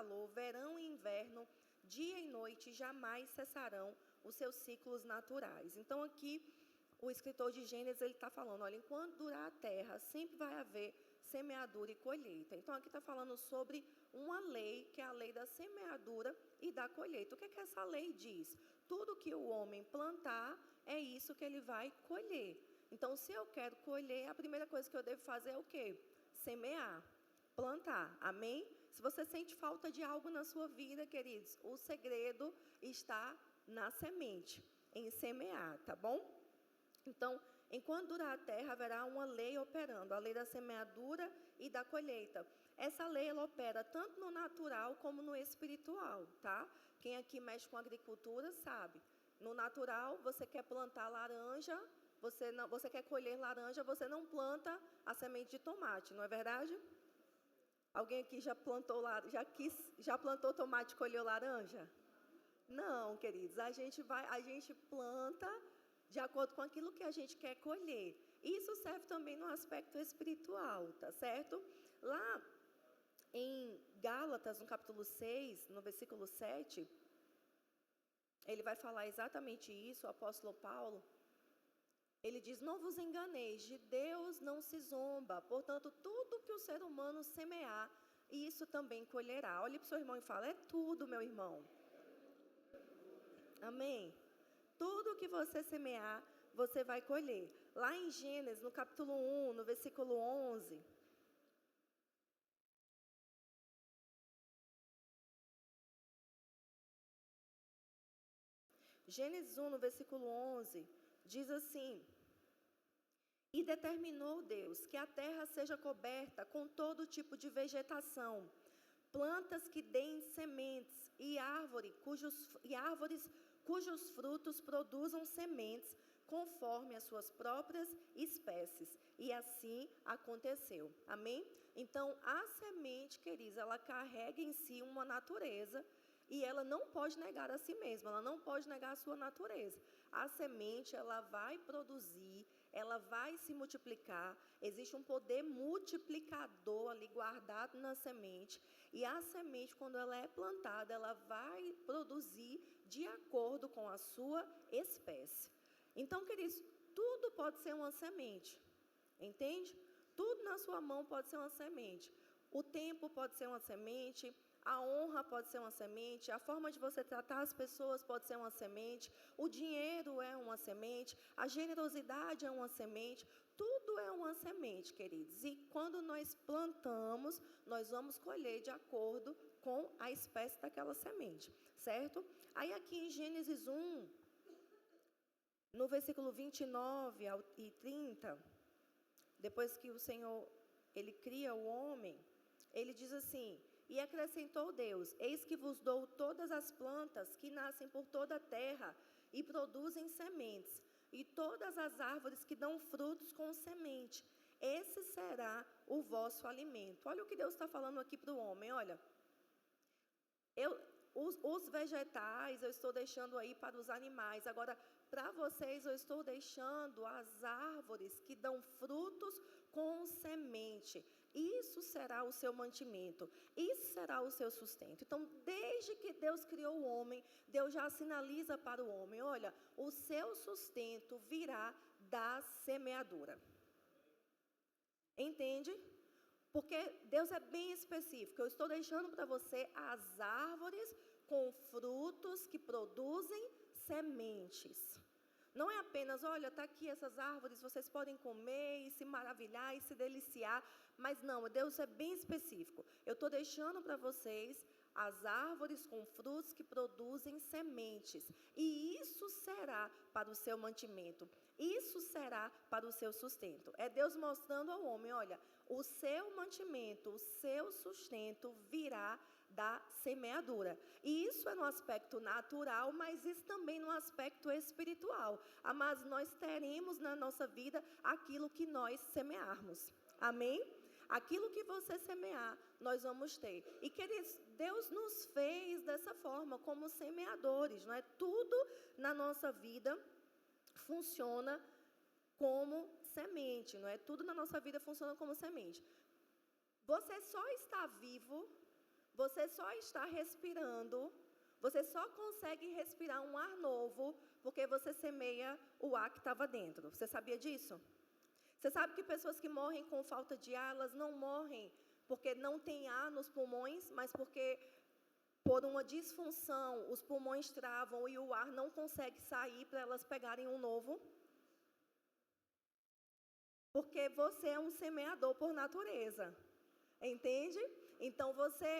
calor, verão e inverno, dia e noite, jamais cessarão os seus ciclos naturais. Então, aqui, o escritor de Gênesis, ele está falando, olha, enquanto durar a terra, sempre vai haver semeadura e colheita. Então, aqui está falando sobre uma lei, que é a lei da semeadura e da colheita. O que é que essa lei diz? Tudo que o homem plantar, é isso que ele vai colher. Então, se eu quero colher, a primeira coisa que eu devo fazer é o quê? Semear, plantar, amém? Se você sente falta de algo na sua vida, queridos, o segredo está na semente, em semear, tá bom? Então, enquanto durar a terra, haverá uma lei operando, a lei da semeadura e da colheita. Essa lei, ela opera tanto no natural como no espiritual, tá? Quem aqui mexe com agricultura sabe. No natural, você quer plantar laranja, você quer colher laranja, você não planta a semente de tomate, não é verdade? Alguém aqui já plantou tomate e colheu laranja? Não, queridos, a gente planta de acordo com aquilo que a gente quer colher. Isso serve também no aspecto espiritual, tá certo? Lá em Gálatas, no capítulo 6, no versículo 7, ele vai falar exatamente isso, o apóstolo Paulo. Ele diz, não vos enganeis, de Deus não se zomba, portanto, tudo que o ser humano semear, isso também colherá. Olhe para o seu irmão e fala, é tudo, meu irmão. Amém? Tudo que você semear, você vai colher. Lá em Gênesis, no capítulo 1, no versículo 11... Gênesis 1, no versículo 11, diz assim, e determinou Deus que a terra seja coberta com todo tipo de vegetação, plantas que deem sementes e árvores cujos frutos produzam sementes conforme as suas próprias espécies. E assim aconteceu. Amém? Então, a semente, queridos, ela carrega em si uma natureza e ela não pode negar a si mesma, ela não pode negar a sua natureza. A semente, ela vai produzir, ela vai se multiplicar, existe um poder multiplicador ali guardado na semente, e a semente, quando ela é plantada, ela vai produzir de acordo com a sua espécie. Então, queridos, tudo pode ser uma semente, entende? Tudo na sua mão pode ser uma semente. O tempo pode ser uma semente, a honra pode ser uma semente, a forma de você tratar as pessoas pode ser uma semente, o dinheiro é uma semente, a generosidade é uma semente, tudo é uma semente, queridos. E quando nós plantamos, nós vamos colher de acordo com a espécie daquela semente, certo? Aí aqui em Gênesis 1, no versículo 29 e 30, depois que o Senhor, ele cria o homem, ele diz assim, e acrescentou Deus, eis que vos dou todas as plantas que nascem por toda a terra e produzem sementes, e todas as árvores que dão frutos com semente. Esse será o vosso alimento. Olha o que Deus está falando aqui para o homem, olha. Os vegetais eu estou deixando aí para os animais. Agora, para vocês eu estou deixando as árvores que dão frutos com semente. Isso será o seu mantimento. Isso será o seu sustento. Então, desde que Deus criou o homem, Deus já sinaliza para o homem, olha, o seu sustento virá da semeadura. Entende? Porque Deus é bem específico. Eu estou deixando para você as árvores com frutos que produzem sementes. Não é apenas, olha, está aqui essas árvores, vocês podem comer e se maravilhar e se deliciar. Mas não, Deus é bem específico. Eu estou deixando para vocês as árvores com frutos que produzem sementes. E isso será para o seu mantimento. Isso será para o seu sustento. É Deus mostrando ao homem, olha, o seu mantimento, o seu sustento virá da semeadura. E isso é no aspecto natural, mas isso também no aspecto espiritual. Mas nós teremos na nossa vida aquilo que nós semearmos. Amém? Aquilo que você semear, nós vamos ter. E, queridos, Deus nos fez dessa forma, como semeadores, não é? Tudo na nossa vida funciona como semente, não é? Tudo na nossa vida funciona como semente. Você só está vivo Você só está respirando, você só consegue respirar um ar novo porque você semeia o ar que estava dentro. Você sabia disso? Você sabe que pessoas que morrem com falta de ar, elas não morrem porque não tem ar nos pulmões, mas porque por uma disfunção os pulmões travam e o ar não consegue sair para elas pegarem um novo? Porque você é um semeador por natureza. Entende? Então você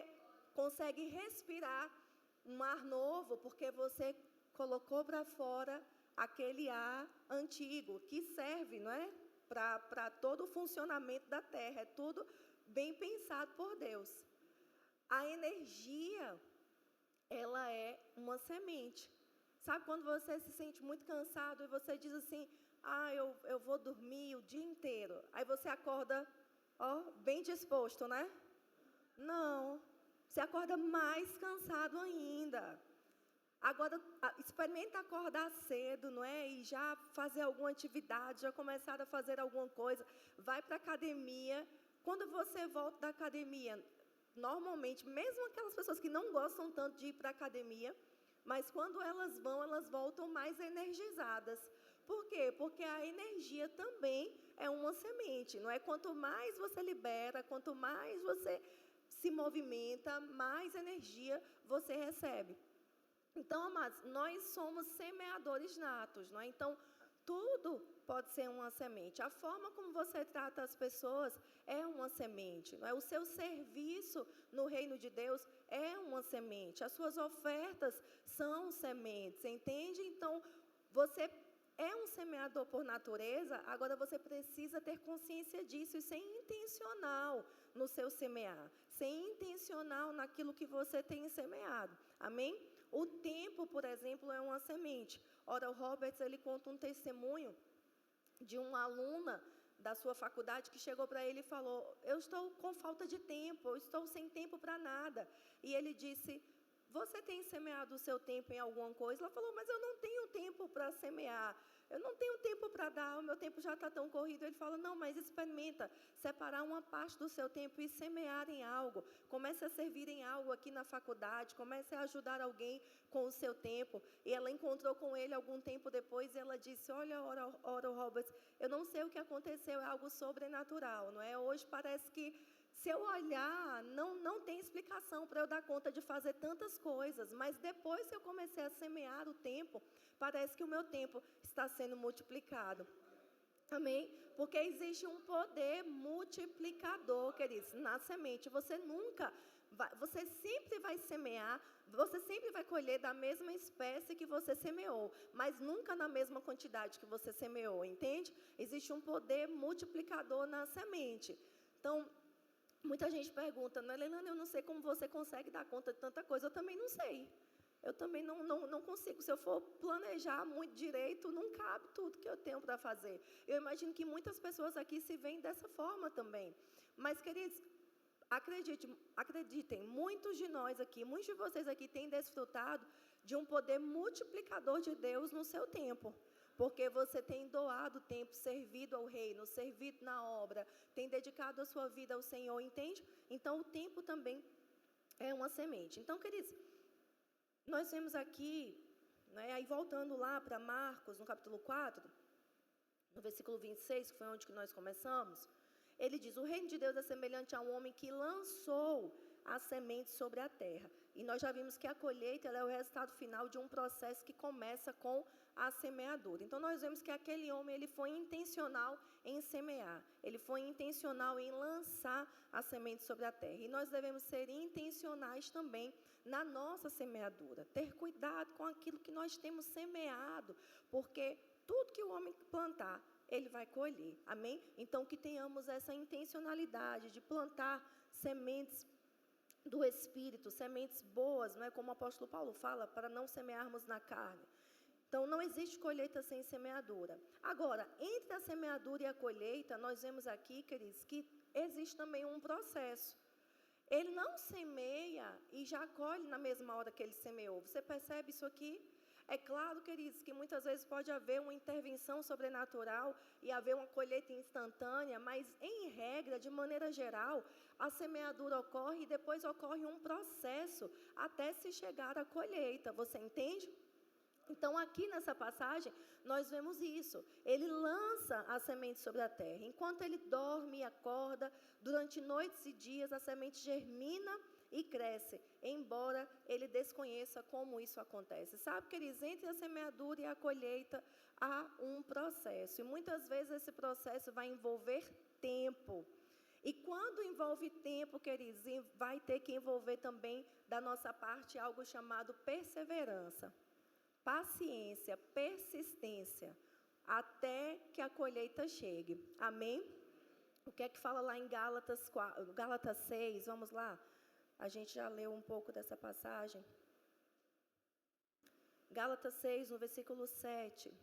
consegue respirar um ar novo porque você colocou para fora aquele ar antigo que serve, não é? Para todo o funcionamento da terra. É tudo bem pensado por Deus. A energia, ela é uma semente. Sabe quando você se sente muito cansado e você diz assim, eu vou dormir o dia inteiro. Aí você acorda, bem disposto, né? Não, você acorda mais cansado ainda. Agora, experimenta acordar cedo, não é? E já fazer alguma atividade, já começar a fazer alguma coisa. Vai para a academia. Quando você volta da academia, normalmente, mesmo aquelas pessoas que não gostam tanto de ir para a academia, mas quando elas vão, elas voltam mais energizadas. Por quê? Porque a energia também é uma semente, não é? Quanto mais você libera, quanto mais você se movimenta, mais energia você recebe. Então, amados, nós somos semeadores natos, não é? Então, tudo pode ser uma semente. A forma como você trata as pessoas é uma semente, não é? O seu serviço no reino de Deus é uma semente. As suas ofertas são sementes, entende? Então, você é um semeador por natureza, agora você precisa ter consciência disso e ser intencional no seu semear, ser intencional naquilo que você tem semeado, amém? O tempo, por exemplo, é uma semente. Ora, o Roberts, ele conta um testemunho de uma aluna da sua faculdade que chegou para ele e falou, eu estou com falta de tempo, eu estou sem tempo para nada. E ele disse, você tem semeado o seu tempo em alguma coisa? Ela falou, mas eu não tenho tempo para semear, eu não tenho tempo para dar, o meu tempo já está tão corrido. Ele fala, não, mas experimenta separar uma parte do seu tempo e semear em algo. Comece a servir em algo aqui na faculdade, comece a ajudar alguém com o seu tempo. E ela encontrou com ele algum tempo depois e ela disse, olha, ora, Roberts, eu não sei o que aconteceu, é algo sobrenatural, não é? Hoje parece que se eu olhar, não tem explicação para eu dar conta de fazer tantas coisas, mas depois que eu comecei a semear o tempo, parece que o meu tempo está sendo multiplicado. Amém? Porque existe um poder multiplicador, queridos, na semente. Você sempre vai semear, você sempre vai colher da mesma espécie que você semeou, mas nunca na mesma quantidade que você semeou, entende? Existe um poder multiplicador na semente. Então, muita gente pergunta, Leilane, eu não sei como você consegue dar conta de tanta coisa. Eu também não sei. Eu também não consigo. Se eu for planejar muito direito, não cabe tudo que eu tenho para fazer. Eu imagino que muitas pessoas aqui se veem dessa forma também. Mas, queridos, acreditem, muitos de nós aqui, muitos de vocês aqui têm desfrutado de um poder multiplicador de Deus no seu tempo. Porque você tem doado tempo, servido ao reino, servido na obra, tem dedicado a sua vida ao Senhor, entende? Então, o tempo também é uma semente. Então, queridos, nós vemos aqui, né, aí voltando lá para Marcos, no capítulo 4, no versículo 26, que foi onde que nós começamos, ele diz, o reino de Deus é semelhante a um homem que lançou a semente sobre a terra. E nós já vimos que a colheita ela é o resultado final de um processo que começa com a semeadura. Então, nós vemos que aquele homem ele foi intencional em semear. Ele foi intencional em lançar a semente sobre a terra. E nós devemos ser intencionais também na nossa semeadura. Ter cuidado com aquilo que nós temos semeado, porque tudo que o homem plantar, ele vai colher. Amém? Então, que tenhamos essa intencionalidade de plantar sementes do Espírito, sementes boas, não é como o apóstolo Paulo fala, para não semearmos na carne. Então, não existe colheita sem semeadura. Agora, entre a semeadura e a colheita, nós vemos aqui, queridos, que existe também um processo. Ele não semeia e já colhe na mesma hora que ele semeou. Você percebe isso aqui? É claro, queridos, que muitas vezes pode haver uma intervenção sobrenatural e haver uma colheita instantânea, mas, em regra, de maneira geral, a semeadura ocorre e depois ocorre um processo até se chegar à colheita. Você entende? Então, aqui nessa passagem, nós vemos isso. Ele lança a semente sobre a terra. Enquanto ele dorme e acorda, durante noites e dias, a semente germina e cresce, embora ele desconheça como isso acontece. Sabe, queridos, entre a semeadura e a colheita há um processo. E muitas vezes esse processo vai envolver tempo. E quando envolve tempo, queridos, vai ter que envolver também da nossa parte algo chamado perseverança. Paciência, persistência, até que a colheita chegue. Amém? O que é que fala lá em Gálatas 6? Vamos lá? A gente já leu um pouco dessa passagem. Gálatas 6, no versículo 7.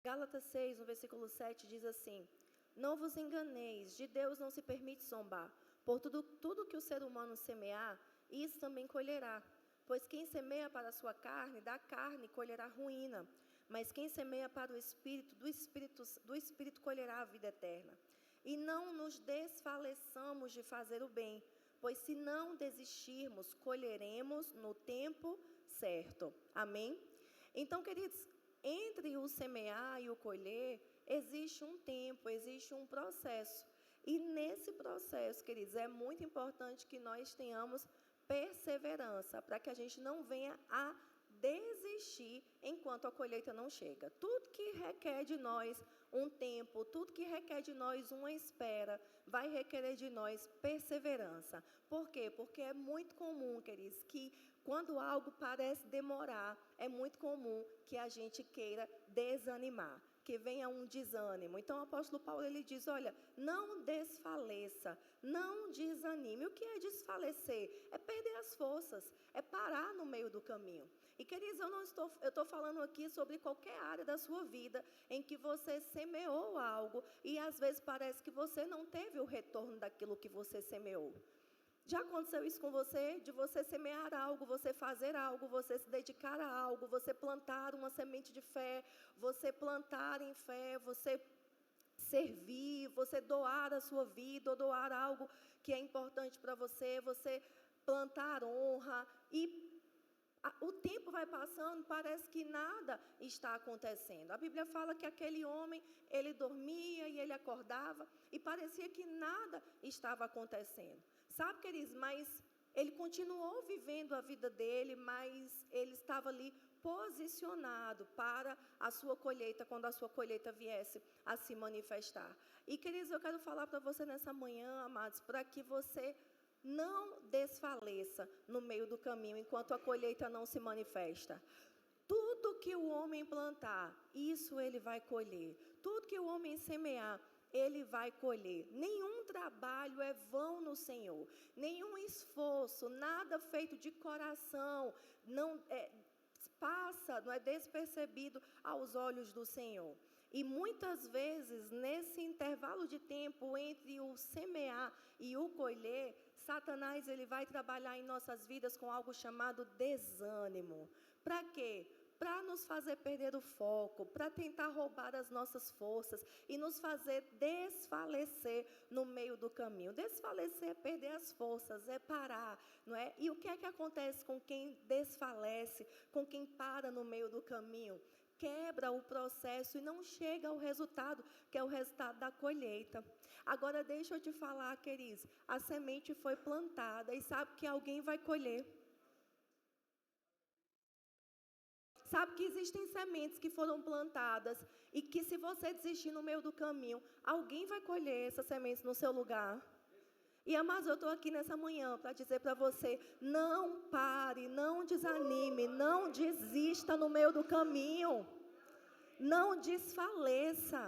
Gálatas 6, no versículo 7, diz assim: Não vos enganeis, de Deus não se permite zombar. Por tudo que o ser humano semear, isso também colherá. Pois quem semeia para a sua carne, da carne colherá ruína. Mas quem semeia para o Espírito, do Espírito colherá a vida eterna. E não nos desfaleçamos de fazer o bem, pois se não desistirmos, colheremos no tempo certo. Amém? Então, queridos, entre o semear e o colher, existe um tempo, existe um processo. E nesse processo, queridos, é muito importante que nós tenhamos perseverança, para que a gente não venha a desistir enquanto a colheita não chega. Tudo que requer de nós um tempo, tudo que requer de nós uma espera, vai requerer de nós perseverança. Por quê? Porque é muito comum, queridos, que quando algo parece demorar, é muito comum que a gente queira desanimar, que venha um desânimo. Então, o apóstolo Paulo, ele diz, olha, não desfaleça, não desanime. O que é desfalecer? É perder as forças, é parar no meio do caminho. E, queridos, eu estou falando aqui sobre qualquer área da sua vida em que você semeou algo e, às vezes, parece que você não teve o retorno daquilo que você semeou. Já aconteceu isso com você? De você semear algo, você fazer algo, você se dedicar a algo, você plantar uma semente de fé, você plantar em fé, você servir, você doar a sua vida ou doar algo que é importante para você, você plantar honra e o tempo vai passando, parece que nada está acontecendo. A Bíblia fala que aquele homem, ele dormia e ele acordava e parecia que nada estava acontecendo. Sabe, queridos, mas ele continuou vivendo a vida dele, mas ele estava ali posicionado para a sua colheita, quando a sua colheita viesse a se manifestar. E, queridos, eu quero falar para você nessa manhã, amados, para que você não desfaleça no meio do caminho, enquanto a colheita não se manifesta. Tudo que o homem plantar, isso ele vai colher. Tudo que o homem semear, ele vai colher. Nenhum trabalho é vão no Senhor. Nenhum esforço, nada feito de coração, não é despercebido aos olhos do Senhor. E muitas vezes, nesse intervalo de tempo entre o semear e o colher, Satanás ele vai trabalhar em nossas vidas com algo chamado desânimo. Para quê? Para nos fazer perder o foco, para tentar roubar as nossas forças e nos fazer desfalecer no meio do caminho. Desfalecer é perder as forças, é parar, não é? E o que é que acontece com quem desfalece, com quem para no meio do caminho? Quebra o processo e não chega ao resultado, que é o resultado da colheita. Agora, deixa eu te falar, queridos, a semente foi plantada e sabe que alguém vai colher. Sabe que existem sementes que foram plantadas e que se você desistir no meio do caminho, alguém vai colher essas sementes no seu lugar. E, amados, eu estou aqui nessa manhã para dizer para você, não pare, não desanime, não desista no meio do caminho. Não desfaleça.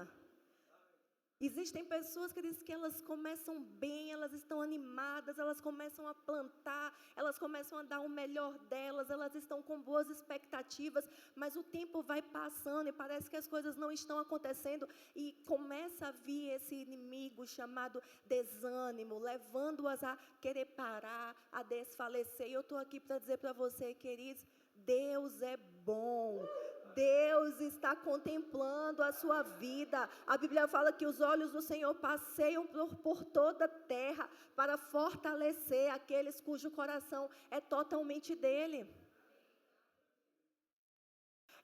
Existem pessoas que dizem que elas começam bem, elas estão animadas, elas começam a plantar, elas começam a dar o melhor delas, elas estão com boas expectativas, mas o tempo vai passando e parece que as coisas não estão acontecendo e começa a vir esse inimigo chamado desânimo, levando-as a querer parar, a desfalecer. E eu estou aqui para dizer para você, queridos, Deus é bom. Deus está contemplando a sua vida. A Bíblia fala que os olhos do Senhor passeiam por toda a terra para fortalecer aqueles cujo coração é totalmente dele.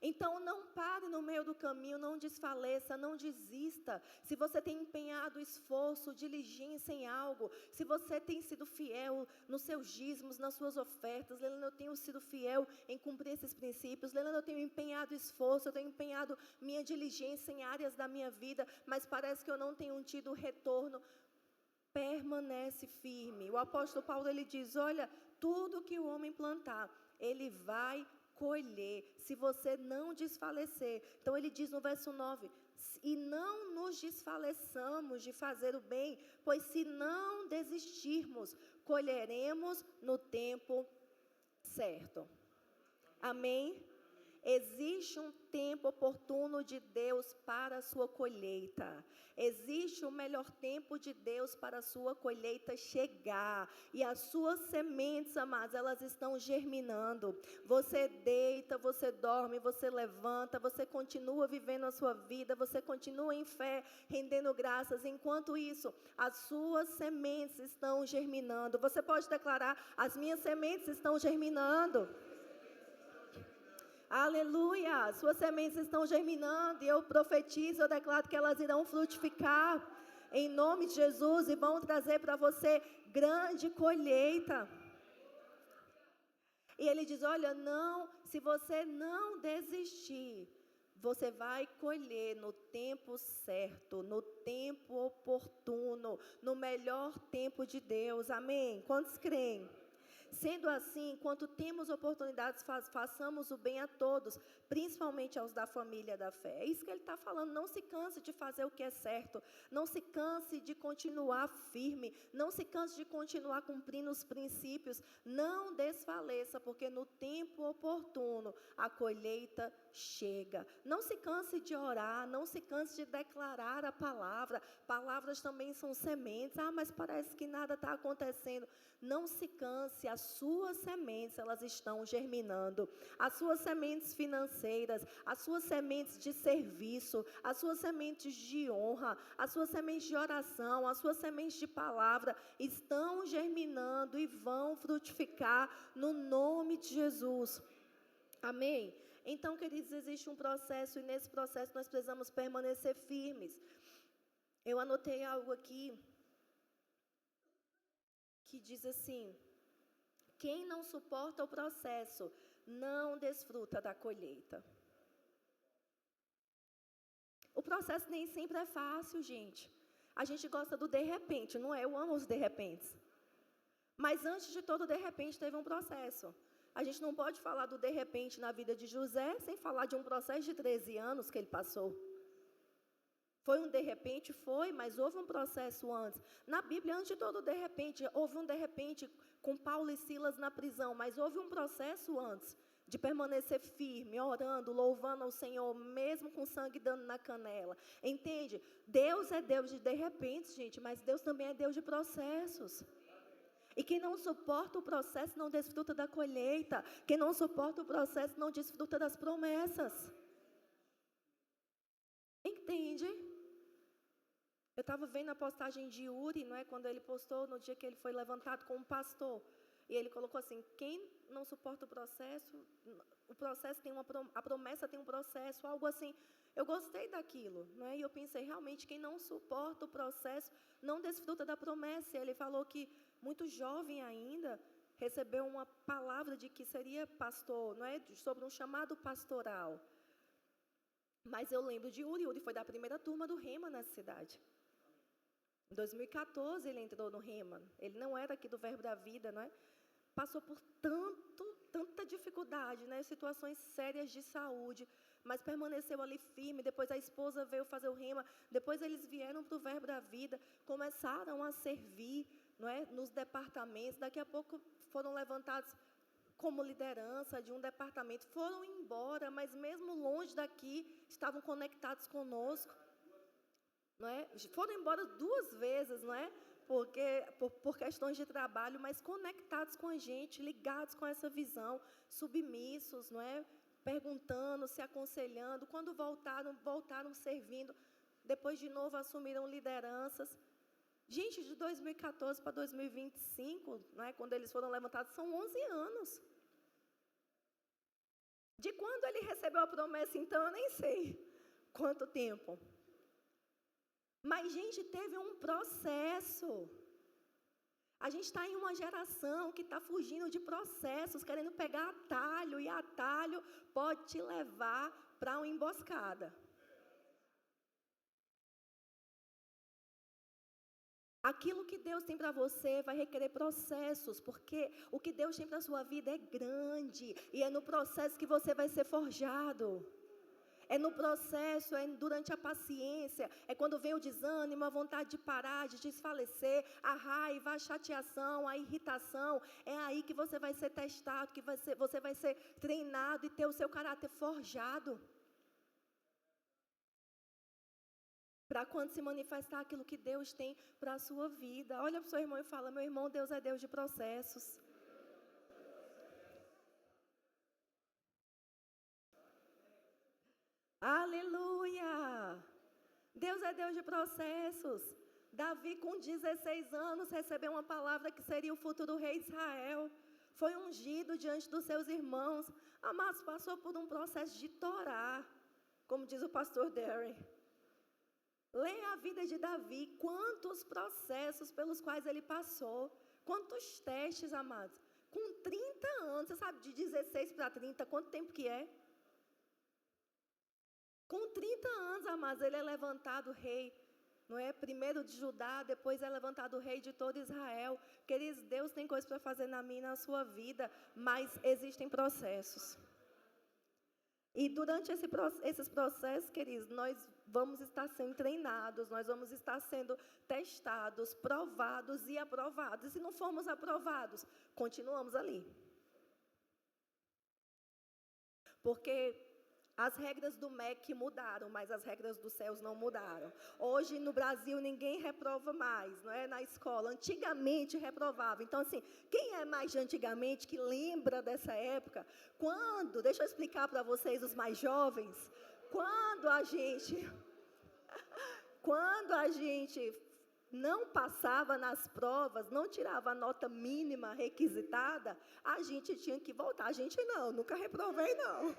Então não pare no meio do caminho, não desfaleça, não desista. Se você tem empenhado esforço, diligência em algo, se você tem sido fiel nos seus dízimos, nas suas ofertas, Leilane, eu tenho sido fiel em cumprir esses princípios, Leilane, eu tenho empenhado esforço, eu tenho empenhado minha diligência em áreas da minha vida, mas parece que eu não tenho tido retorno. Permanece firme. O apóstolo Paulo, ele diz, olha, tudo que o homem plantar, ele vai colher, se você não desfalecer. Então ele diz no verso 9, e não nos desfaleçamos de fazer o bem, pois se não desistirmos, colheremos no tempo certo. Amém? Existe um tempo oportuno de Deus para a sua colheita. Existe o melhor tempo de Deus para a sua colheita chegar. E as suas sementes, amados, elas estão germinando. Você deita, você dorme, você levanta, você continua vivendo a sua vida, você continua em fé, rendendo graças. Enquanto isso, as suas sementes estão germinando. Você pode declarar, as minhas sementes estão germinando. Aleluia, suas sementes estão germinando e eu profetizo, eu declaro que elas irão frutificar em nome de Jesus e vão trazer para você grande colheita. E ele diz, olha, não, se você não desistir, você vai colher no tempo certo, no tempo oportuno, no melhor tempo de Deus, amém? Quantos creem? Sendo assim, enquanto temos oportunidades, façamos o bem a todos, principalmente aos da família da fé. É isso que ele está falando, não se canse de fazer o que é certo, não se canse de continuar firme, não se canse de continuar cumprindo os princípios, não desfaleça, porque no tempo oportuno a colheita chega. Não se canse de orar, não se canse de declarar a palavra, palavras também são sementes, mas parece que nada está acontecendo. Não se canse, as suas sementes, elas estão germinando. As suas sementes financeiras, as suas sementes de serviço, as suas sementes de honra, as suas sementes de oração, as suas sementes de palavra, estão germinando e vão frutificar no nome de Jesus. Amém? Então, queridos, existe um processo e nesse processo nós precisamos permanecer firmes. Eu anotei algo aqui que diz assim, quem não suporta o processo, não desfruta da colheita. O processo nem sempre é fácil, gente. A gente gosta do de repente, não é? Eu amo os de repentes. Mas antes de todo de repente teve um processo. A gente não pode falar do de repente na vida de José, sem falar de um processo de 13 anos que ele passou. Foi um de repente? Foi, mas houve um processo antes. Na Bíblia, antes de todo de repente, houve um de repente com Paulo e Silas na prisão, mas houve um processo antes de permanecer firme, orando, louvando ao Senhor, mesmo com sangue dando na canela. Entende? Deus é Deus de repente, gente, mas Deus também é Deus de processos. E quem não suporta o processo não desfruta da colheita. Quem não suporta o processo não desfruta das promessas. Entende? Eu estava vendo a postagem de Uri, não é? Quando ele postou no dia que ele foi levantado como pastor. E ele colocou assim, quem não suporta o processo tem a promessa tem um processo, algo assim. Eu gostei daquilo, não é? E eu pensei, realmente, quem não suporta o processo não desfruta da promessa. E ele falou que, muito jovem ainda, recebeu uma palavra de que seria pastor, não é? Sobre um chamado pastoral. Mas eu lembro de Uri. Uri foi da primeira turma do Rema nessa cidade. Em 2014 ele entrou no Rema. Ele não era aqui do Verbo da Vida, não é? Passou por tanta dificuldade, né? Situações sérias de saúde. mas permaneceu ali firme. Depois a esposa veio fazer o rema, depois eles vieram para o Verbo da Vida, começaram a servir, não é, nos departamentos. Daqui a pouco foram levantados como liderança de um departamento, foram embora, mas mesmo longe daqui, estavam conectados conosco, não é? Foram embora 2 vezes, não é? Porque, por questões de trabalho, mas conectados com a gente, ligados com essa visão, submissos, não é? Perguntando, se aconselhando. Quando voltaram servindo. Depois, de novo, assumiram lideranças. Gente, de 2014 para 2025, não é? Quando eles foram levantados, são 11 anos. De quando ele recebeu a promessa, então, eu nem sei quanto tempo. Mas, gente, teve um processo. A gente está em uma geração que está fugindo de processos, querendo pegar atalho, e atalho pode te levar para uma emboscada. Aquilo que Deus tem para você vai requerer processos, porque o que Deus tem para a sua vida é grande, e é no processo que você vai ser forjado. É no processo, é durante a paciência, é quando vem o desânimo, a vontade de parar, de desfalecer, a raiva, a chateação, a irritação. É aí que você vai ser testado, que você vai ser treinado e ter o seu caráter forjado. Para quando se manifestar aquilo que Deus tem para a sua vida. Olha para o seu irmão e fala: meu irmão, Deus é Deus de processos. Aleluia! Deus é Deus de processos. Davi, com 16 anos, recebeu uma palavra que seria o futuro rei de Israel. Foi ungido diante dos seus irmãos. Amados, passou por um processo de Torá, como diz o pastor Darren. Leia a vida de Davi, quantos processos pelos quais ele passou, quantos testes, amados. Com 30 anos, você sabe, de 16 para 30, quanto tempo que é? Com 30 anos, amados, ele é levantado rei, não é? Primeiro de Judá, depois é levantado rei de todo Israel. Queridos, Deus tem coisas para fazer na minha e na sua vida, mas existem processos. E durante esses processos, queridos, nós vamos estar sendo treinados, nós vamos estar sendo testados, provados e aprovados. E se não formos aprovados, continuamos ali. Porque as regras do MEC mudaram, mas as regras dos céus não mudaram. Hoje, no Brasil, ninguém reprova mais, não é? Na escola. Antigamente, reprovava. Então, assim, quem é mais de antigamente, que lembra dessa época? Quando, deixa eu explicar para vocês, os mais jovens, quando a gente não passava nas provas, não tirava a nota mínima requisitada, a gente tinha que voltar. A gente não, nunca reprovei, não.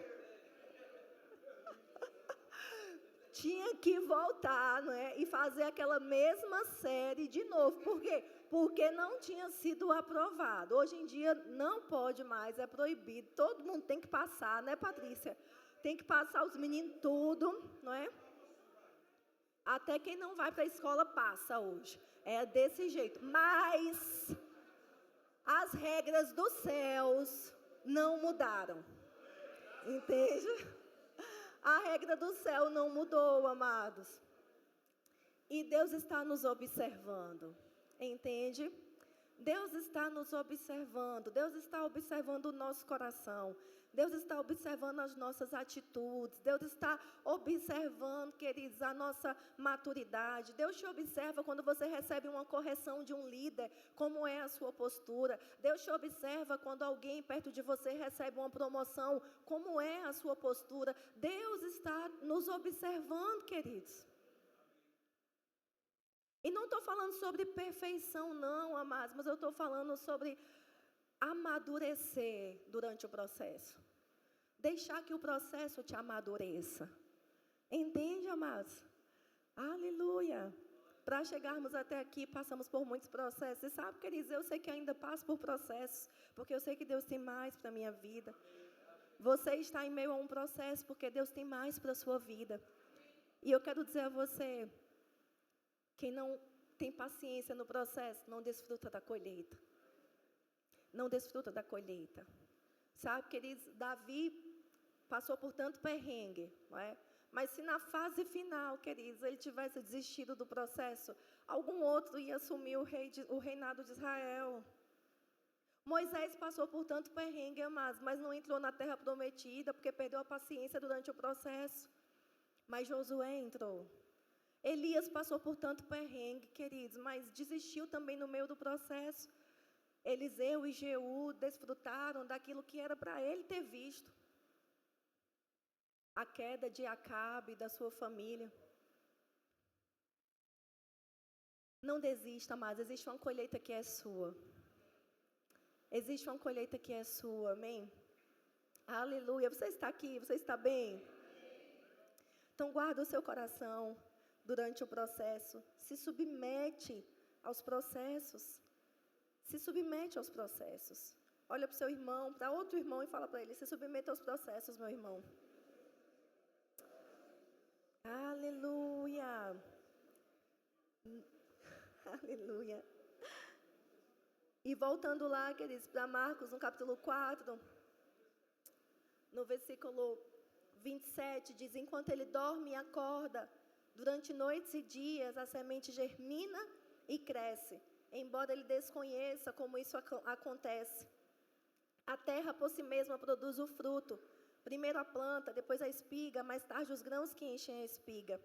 Tinha que voltar, não é? E fazer aquela mesma série de novo. Por quê? Porque não tinha sido aprovado. Hoje em dia não pode mais, é proibido. Todo mundo tem que passar, né, Patrícia? Tem que passar, os meninos tudo, não é? Até quem não vai para a escola passa hoje. É desse jeito. Mas as regras dos céus não mudaram. Entende? A regra do céu não mudou, amados. E Deus está nos observando. Entende? Deus está nos observando. Deus está observando o nosso coração. Deus está observando as nossas atitudes. Deus está observando, queridos, a nossa maturidade. Deus te observa quando você recebe uma correção de um líder, como é a sua postura. Deus te observa quando alguém perto de você recebe uma promoção, como é a sua postura. Deus está nos observando, queridos. E não estou falando sobre perfeição, não, amados, mas eu estou falando sobre amadurecer durante o processo. Deixar que o processo te amadureça. Entende, amados? Aleluia. Para chegarmos até aqui, passamos por muitos processos. E sabe, queridos, eu sei que ainda passo por processos, porque eu sei que Deus tem mais para a minha vida. Você está em meio a um processo, porque Deus tem mais para a sua vida. E eu quero dizer a você, quem não tem paciência no processo, não desfruta da colheita. Não desfruta da colheita. Sabe, queridos, Davi passou por tanto perrengue, não é? Mas se na fase final, queridos, ele tivesse desistido do processo, algum outro ia assumir o reinado de Israel. Moisés passou por tanto perrengue, amados, mas não entrou na terra prometida, porque perdeu a paciência durante o processo. Mas Josué entrou. Elias passou por tanto perrengue, queridos, mas desistiu também no meio do processo. Eliseu e Jeú desfrutaram daquilo que era para ele ter visto. A queda de Acabe e da sua família. Não desista, mas existe uma colheita que é sua. Existe uma colheita que é sua, amém? Aleluia. Você está aqui, você está bem? Então guarda o seu coração durante o processo. Se submete aos processos. Se submete aos processos. Olha para o seu irmão, para outro irmão e fala para ele: se submeta aos processos, meu irmão. Aleluia. Aleluia. E voltando lá, queridos, para Marcos, no capítulo 4, no versículo 27, diz: enquanto ele dorme e acorda, durante noites e dias, a semente germina e cresce, embora ele desconheça como isso acontece. A terra por si mesma produz o fruto. Primeiro a planta, depois a espiga, mais tarde os grãos que enchem a espiga.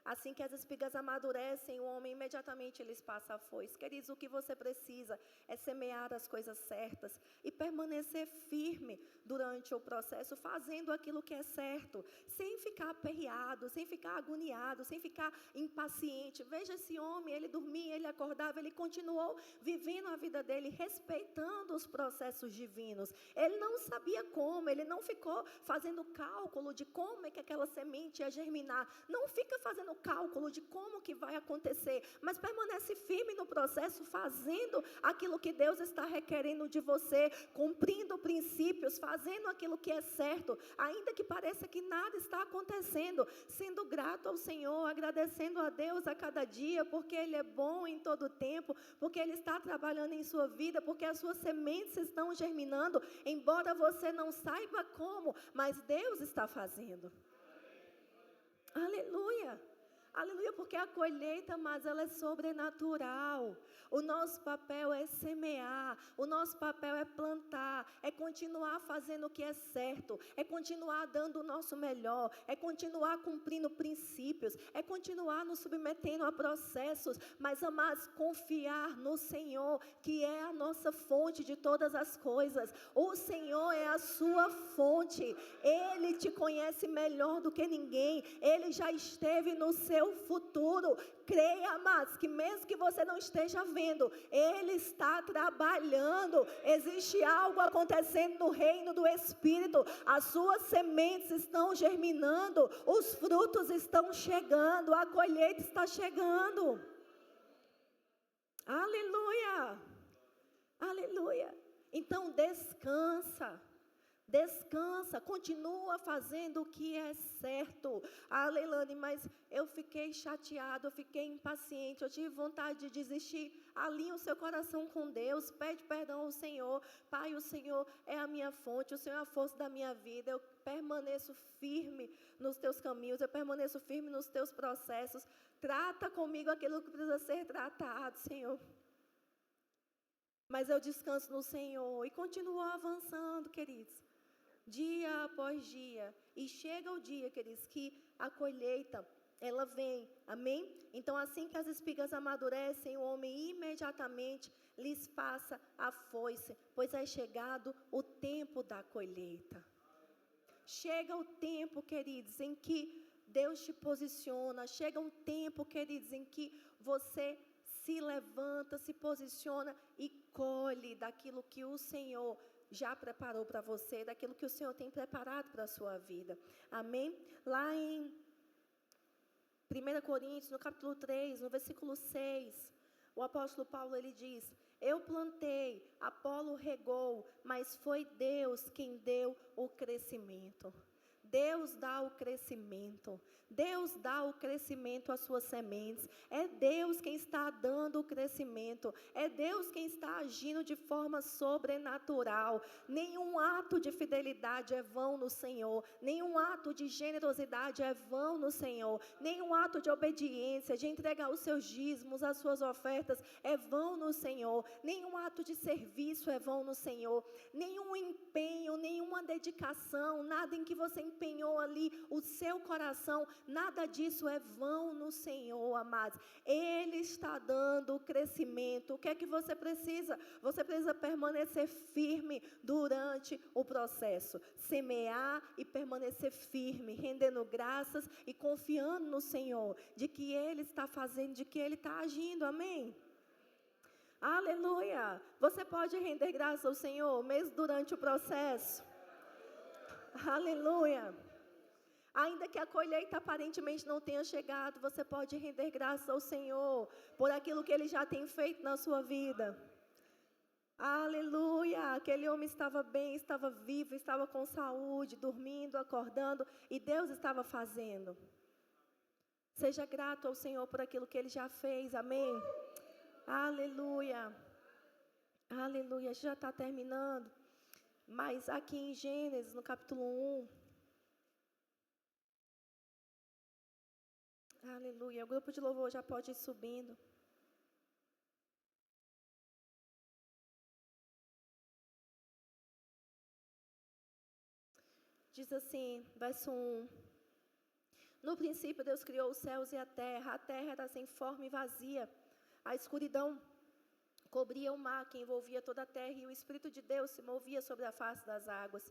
Assim que as espigas amadurecem, o homem imediatamente lhes passa a foice. Queridos, o que você precisa é semear as coisas certas e permanecer firme durante o processo, fazendo aquilo que é certo, sem ficar aperreado, sem ficar agoniado, sem ficar impaciente. Veja esse homem, ele dormia, ele acordava, ele continuou vivendo a vida dele, respeitando os processos divinos. Ele não sabia como, ele não ficou fazendo cálculo de como é que aquela semente ia germinar. Não fica fazendo cálculo de como que vai acontecer, mas permanece firme no processo, fazendo aquilo que Deus está requerendo de você, cumprindo princípios, fazendo aquilo que é certo, ainda que pareça que nada está acontecendo, sendo grato ao Senhor, agradecendo a Deus a cada dia, porque Ele é bom em todo tempo, porque Ele está trabalhando em sua vida, porque as suas sementes estão germinando, embora você não saiba como, mas Deus está fazendo. Aleluia. Aleluia, porque a colheita, mas ela é sobrenatural. O nosso papel é semear, o nosso papel é plantar, é continuar fazendo o que é certo, é continuar dando o nosso melhor, é continuar cumprindo princípios, é continuar nos submetendo a processos, mas, amados, confiar no Senhor, que é a nossa fonte de todas as coisas. O Senhor é a sua fonte, Ele te conhece melhor do que ninguém, Ele já esteve no seu futuro. Creia, amados, que mesmo que você não esteja vendo, Ele está trabalhando. Existe algo acontecendo no reino do Espírito. As suas sementes estão germinando, os frutos estão chegando, a colheita está chegando. Aleluia, aleluia. Então descansa. Descansa, continua fazendo o que é certo. Leilane, mas eu fiquei chateado, eu fiquei impaciente, eu tive vontade de desistir. Alinha o seu coração com Deus, pede perdão ao Senhor. Pai, o Senhor é a minha fonte, o Senhor é a força da minha vida. Eu permaneço firme nos teus caminhos, eu permaneço firme nos teus processos. Trata comigo aquilo que precisa ser tratado, Senhor. Mas eu descanso no Senhor e continuo avançando, queridos. Dia após dia, e chega o dia, queridos, que a colheita, ela vem, amém? Então, assim que as espigas amadurecem, o homem imediatamente lhes passa a foice, pois é chegado o tempo da colheita. Chega o tempo, queridos, em que Deus te posiciona, chega um tempo, queridos, em que você se levanta, se posiciona e colhe daquilo que o Senhor já preparou para você, daquilo que o Senhor tem preparado para a sua vida. Amém? Lá em 1 Coríntios, no capítulo 3, no versículo 6, o apóstolo Paulo, ele diz: eu plantei, Apolo regou, mas foi Deus quem deu o crescimento. Deus dá o crescimento. Deus dá o crescimento às suas sementes. É Deus quem está dando o crescimento. É Deus quem está agindo de forma sobrenatural. Nenhum ato de fidelidade é vão no Senhor. Nenhum ato de generosidade é vão no Senhor. Nenhum ato de obediência, de entregar os seus dízimos, as suas ofertas, é vão no Senhor. Nenhum ato de serviço é vão no Senhor. Nenhum empenho, nenhuma dedicação, nada em que você empenhou ali o seu coração, nada disso é vão no Senhor, amados. Ele está dando o crescimento. O que é que você precisa? Você precisa permanecer firme durante o processo. Semear e permanecer firme, rendendo graças e confiando no Senhor, de que Ele está fazendo, de que Ele está agindo. Amém? Aleluia! Você pode render graças ao Senhor, mesmo durante o processo. Aleluia! Ainda que a colheita aparentemente não tenha chegado, você pode render graças ao Senhor por aquilo que Ele já tem feito na sua vida. Aleluia! Aquele homem estava bem, estava vivo, estava com saúde, dormindo, acordando, e Deus estava fazendo. Seja grato ao Senhor por aquilo que Ele já fez, amém? Aleluia! Aleluia! Já está terminando, mas aqui em Gênesis, no capítulo 1, aleluia, o grupo de louvor já pode ir subindo. Diz assim, verso 1. No princípio Deus criou os céus e a terra era sem forma e vazia. A escuridão cobria o mar que envolvia toda a terra e o Espírito de Deus se movia sobre a face das águas.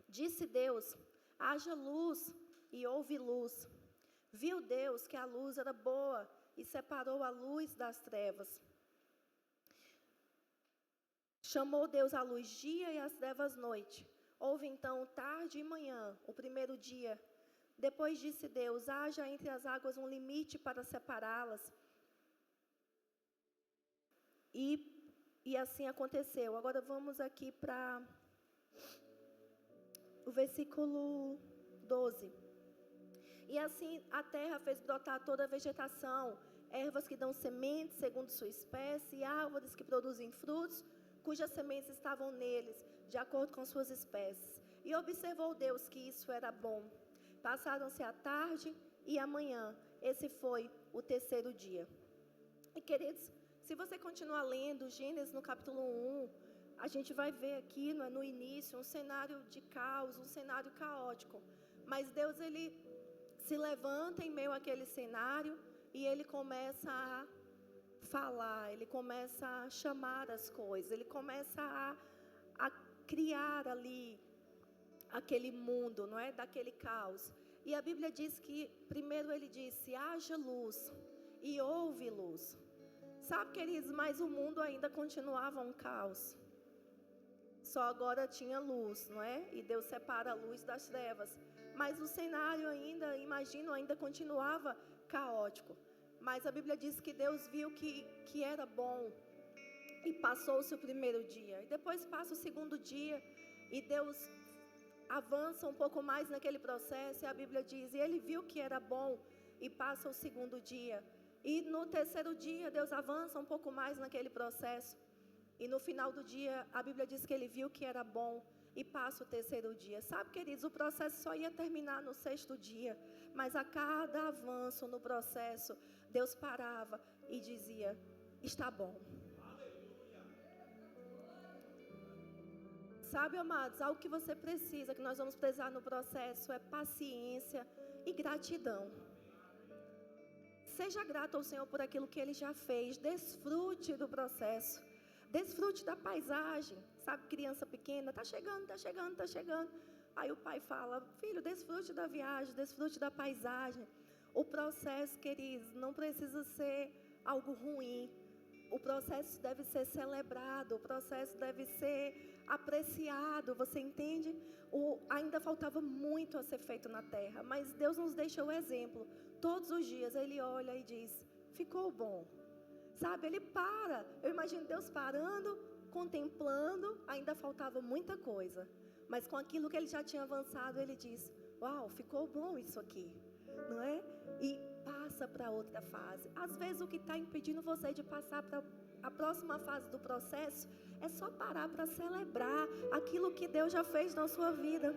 Disse Deus, haja luz, e houve luz. Viu Deus que a luz era boa e separou a luz das trevas. Chamou Deus a luz dia e as trevas noite. Houve então tarde e manhã, o primeiro dia. Depois disse Deus, haja entre as águas um limite para separá-las. E assim aconteceu. Agora vamos aqui para o versículo 12. E assim a terra fez brotar toda a vegetação, ervas que dão sementes segundo sua espécie, e árvores que produzem frutos, cujas sementes estavam neles, de acordo com suas espécies. E observou Deus que isso era bom. Passaram-se a tarde e a manhã. Esse foi o terceiro dia. E queridos, se você continuar lendo Gênesis no capítulo 1, a gente vai ver aqui no início um cenário de caos, um cenário caótico. Mas Deus, Ele se levanta em meio àquele cenário e Ele começa a falar, Ele começa a chamar as coisas, Ele começa a criar ali aquele mundo, não é? Daquele caos. E a Bíblia diz que primeiro Ele disse, haja luz, e houve luz. Sabe, queridos, mas o mundo ainda continuava um caos. Só agora tinha luz, não é? E Deus separa a luz das trevas. Mas o cenário ainda, imagino, ainda continuava caótico. Mas a Bíblia diz que Deus viu que era bom. E passou-se o primeiro dia. E depois passa o segundo dia. E Deus avança um pouco mais naquele processo. E a Bíblia diz, e Ele viu que era bom. E passa o segundo dia. E no terceiro dia, Deus avança um pouco mais naquele processo. E no final do dia, a Bíblia diz que Ele viu que era bom. E passa o terceiro dia. Sabe, queridos, o processo só ia terminar no sexto dia. Mas a cada avanço no processo, Deus parava e dizia, está bom. Sabe, amados, algo que você precisa, que nós vamos precisar no processo, é paciência e gratidão. Seja grato ao Senhor por aquilo que Ele já fez. Desfrute do processo. Desfrute da paisagem. Sabe, criança pequena, está chegando, está chegando, está chegando. Aí o pai fala, filho, desfrute da viagem, desfrute da paisagem. O processo, queridos, não precisa ser algo ruim. O processo deve ser celebrado, o processo deve ser apreciado, você entende? Ainda faltava muito a ser feito na terra, mas Deus nos deixa o exemplo. Todos os dias Ele olha e diz, ficou bom. Sabe, Ele para. Eu imagino Deus parando, contemplando, ainda faltava muita coisa. Mas com aquilo que ele já tinha avançado, ele diz: uau, ficou bom isso aqui, não é? E passa para outra fase. Às vezes o que está impedindo você de passar para a próxima fase do processo é só parar para celebrar aquilo que Deus já fez na sua vida,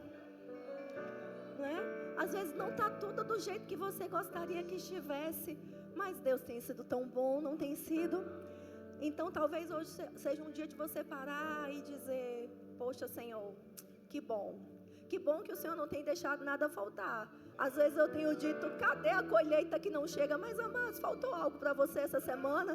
não é? Às vezes não está tudo do jeito que você gostaria que estivesse, mas Deus tem sido tão bom, não tem sido? Então talvez hoje seja um dia de você parar e dizer: poxa, Senhor, que bom que o Senhor não tem deixado nada faltar. Às vezes eu tenho dito: cadê a colheita que não chega? Mas, amados, faltou algo para você essa semana?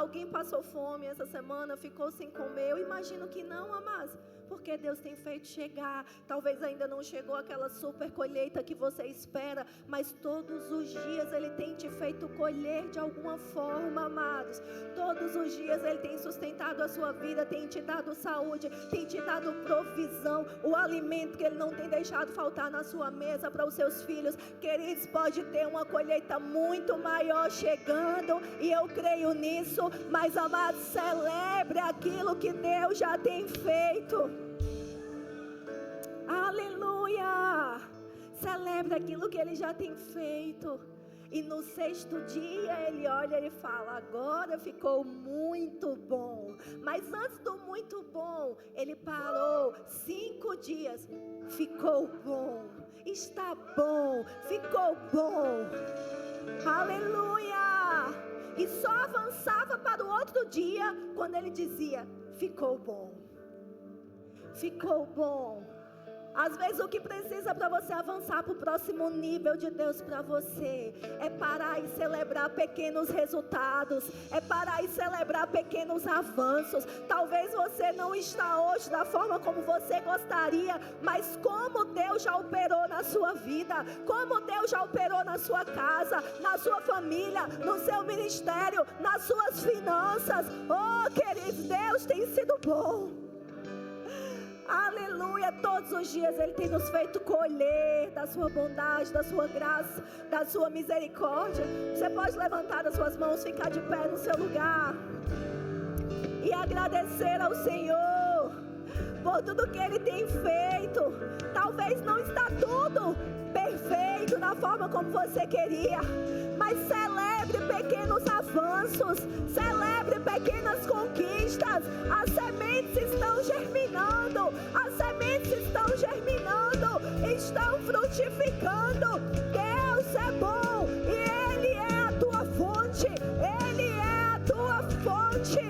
Alguém passou fome essa semana, ficou sem comer? Eu imagino que não, amados, porque Deus tem feito chegar. Talvez ainda não chegou aquela super colheita que você espera, mas todos os dias Ele tem te feito colher de alguma forma, amados. Todos os dias Ele tem sustentado a sua vida, tem te dado saúde, tem te dado provisão, o alimento que Ele não tem deixado faltar na sua mesa para os seus filhos. Queridos, pode ter uma colheita muito maior chegando, e eu creio nisso. Mas, amados, celebre aquilo que Deus já tem feito. Aleluia! Celebre aquilo que Ele já tem feito. E no sexto dia Ele olha e fala: agora ficou muito bom. Mas antes do muito bom, Ele parou 5 dias. Ficou bom. Está bom. Ficou bom. Aleluia! E só avançava para o outro dia quando Ele dizia: ficou bom. Ficou bom. Às vezes o que precisa para você avançar para o próximo nível de Deus para você é parar e celebrar pequenos resultados, é parar e celebrar pequenos avanços. Talvez você não está hoje da forma como você gostaria, mas como Deus já operou na sua vida, como Deus já operou na sua casa, na sua família, no seu ministério, nas suas finanças. Oh, queridos, Deus tem sido bom. Aleluia, todos os dias Ele tem nos feito colher da sua bondade, da sua graça, da sua misericórdia. Você pode levantar as suas mãos, ficar de pé no seu lugar e agradecer ao Senhor por tudo que Ele tem feito. Talvez não está tudo perfeito da forma como você queria, mas celebre pequenos avanços, celebre pequenas conquistas. As sementes estão germinando, as sementes estão germinando, estão frutificando. Deus é bom e Ele é a tua fonte, Ele é a tua fonte.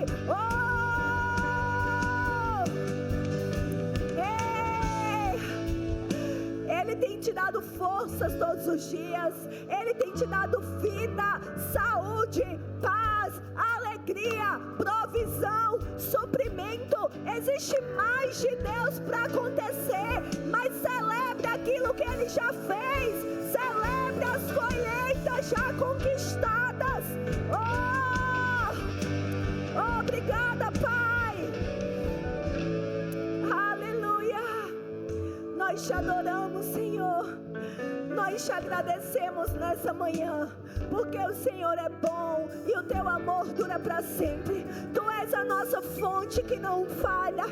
Ele tem te dado forças todos os dias. Ele tem te dado vida, saúde, paz, alegria, provisão, suprimento. Existe mais de Deus para acontecer, mas celebre aquilo que Ele já fez. Celebre as colheitas já conquistadas. Oh, obrigada, Pai. Aleluia. Nós te adoramos, Senhor. Nós te agradecemos nessa manhã, porque o Senhor é bom e o teu amor dura para sempre. Tu és a nossa fonte que não falha.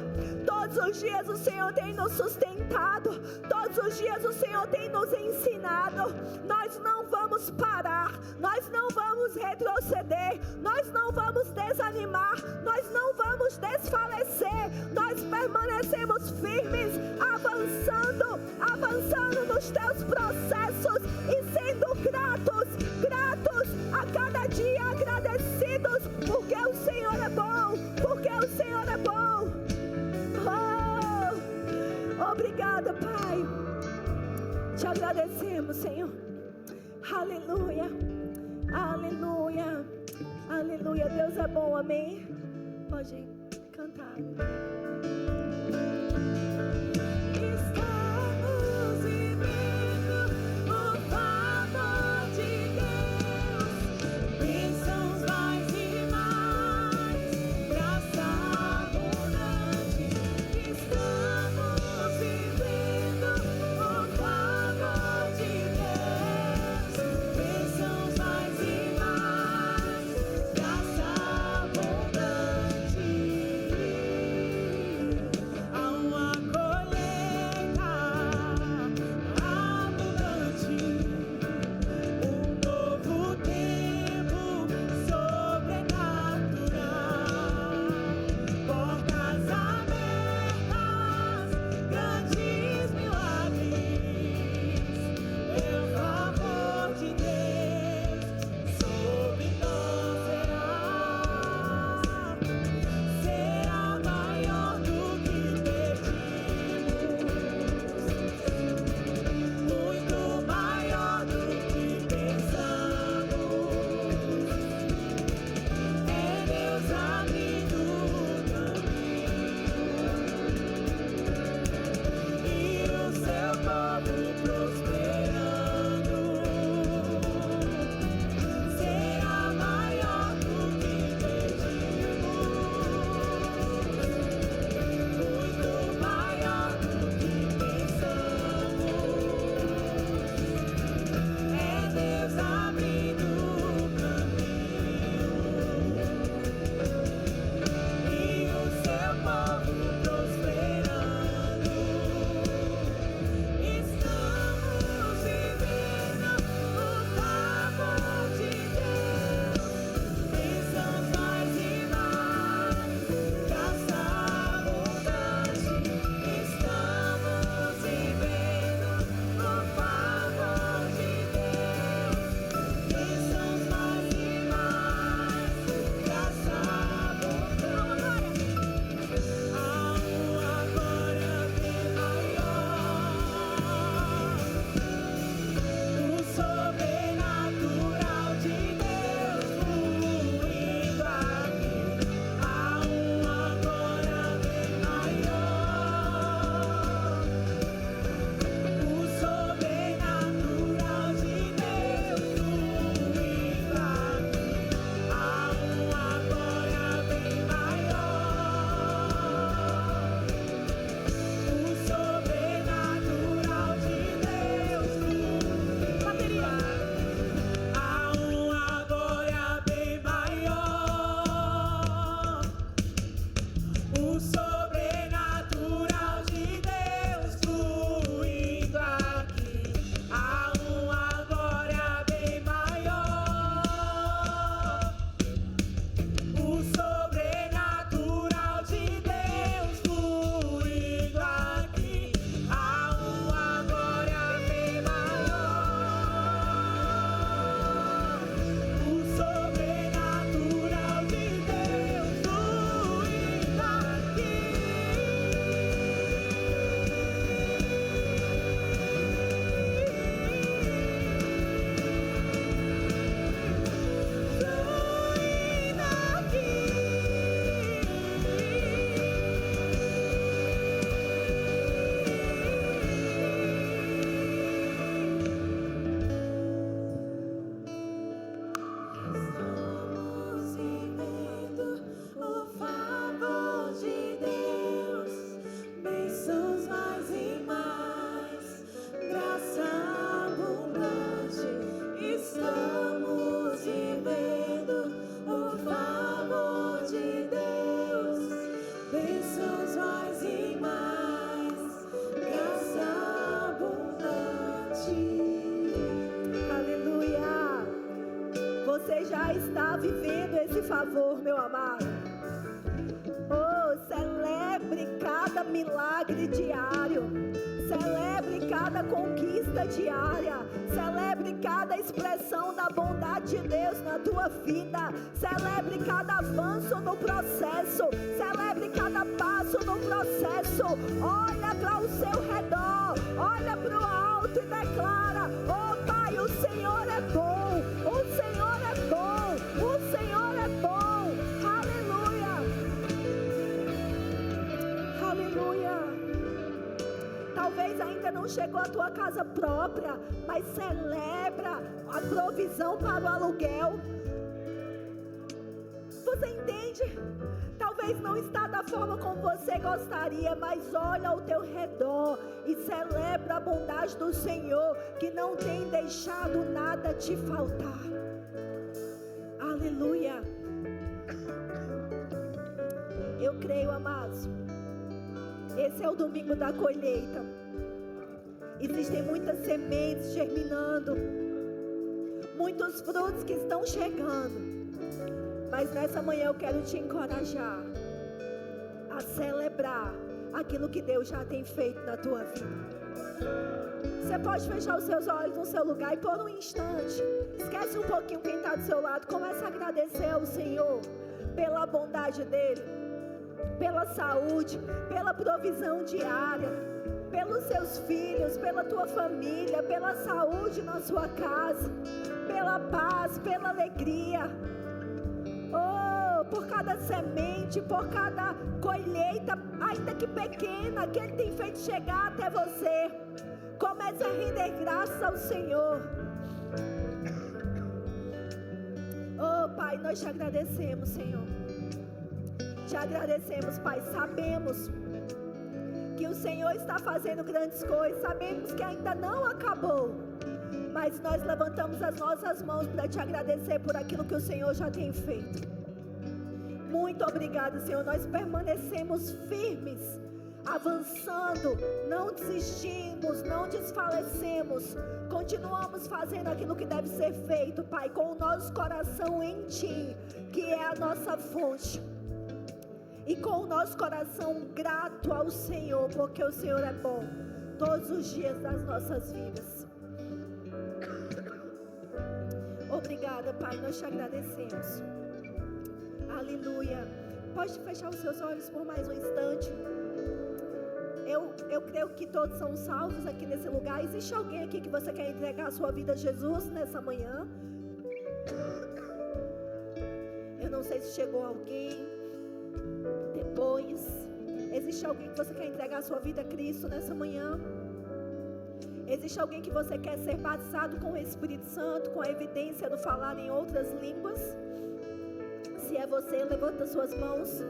Todos os dias o Senhor tem nos sustentado, todos os dias o Senhor tem nos ensinado. Nós não vamos parar, nós não vamos retroceder, nós não vamos desanimar, nós não vamos desfalecer. Nós permanecemos firmes, avançando nos teus processos e sendo gratos a cada dia, agradecidos, porque o Senhor é bom, porque o Senhor é bom. Oh, obrigada, Pai. Te agradecemos, Senhor. Aleluia, aleluia, aleluia. Deus é bom, amém. Pode cantar. favor, meu amado. Oh, celebre cada milagre diário. Celebre cada conquista diária. Celebre cada expressão da bondade de Deus na tua vida. Celebre cada avanço no processo. Celebre cada passo no processo. Olha para o seu redor. Olha para o alto e declara: oh Pai, o Senhor é bom. O Senhor é bom. O Senhor é bom. Aleluia. Aleluia. Talvez ainda não chegou a tua casa própria, mas celebra a provisão para o aluguel. Você entende? Talvez não está da forma como você gostaria, mas olha ao teu redor e celebra a bondade do Senhor, que não tem deixado nada te faltar. Aleluia. Eu creio, amados. Esse é o domingo da colheita. Existem muitas sementes germinando, muitos frutos que estão chegando. Mas nessa manhã eu quero te encorajar a celebrar aquilo que Deus já tem feito na tua vida. Você pode fechar os seus olhos no seu lugar e por um instante, esquece um pouquinho quem está do seu lado, começa a agradecer ao Senhor pela bondade dEle, pela saúde, pela provisão diária, pelos seus filhos, pela tua família, pela saúde na sua casa, pela paz, pela alegria. Oh, por cada semente, por cada colheita, ainda que pequena, que Ele tem feito chegar até você. Comece a render graças ao Senhor. Oh Pai, nós te agradecemos, Senhor. Te agradecemos, Pai. Sabemos que o Senhor está fazendo grandes coisas. Sabemos que ainda não acabou, mas nós levantamos as nossas mãos para te agradecer por aquilo que o Senhor já tem feito. Muito obrigado, Senhor. Nós permanecemos firmes, avançando, não desistimos, não desfalecemos. Continuamos fazendo aquilo que deve ser feito, Pai, com o nosso coração em Ti, que é a nossa fonte. E com o nosso coração grato ao Senhor, porque o Senhor é bom todos os dias das nossas vidas. Obrigada, Pai, nós te agradecemos. Aleluia. Pode fechar os seus olhos por mais um instante. Eu creio que todos são salvos aqui nesse lugar. Existe alguém aqui que você quer entregar a sua vida a Jesus nessa manhã? Eu não sei se chegou alguém depois. Existe alguém que você quer entregar a sua vida a Cristo nessa manhã? Existe alguém que você quer ser batizado com o Espírito Santo, com a evidência do falar em outras línguas? Se é você, levanta suas mãos.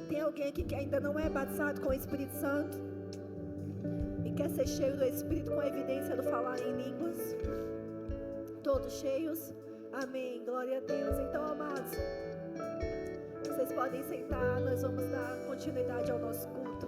Tem alguém aqui que ainda não é batizado com o Espírito Santo e quer ser cheio do Espírito com a evidência do falar em línguas? Todos cheios? Amém, glória a Deus. Então, amados, vocês podem sentar, nós vamos dar continuidade ao nosso culto.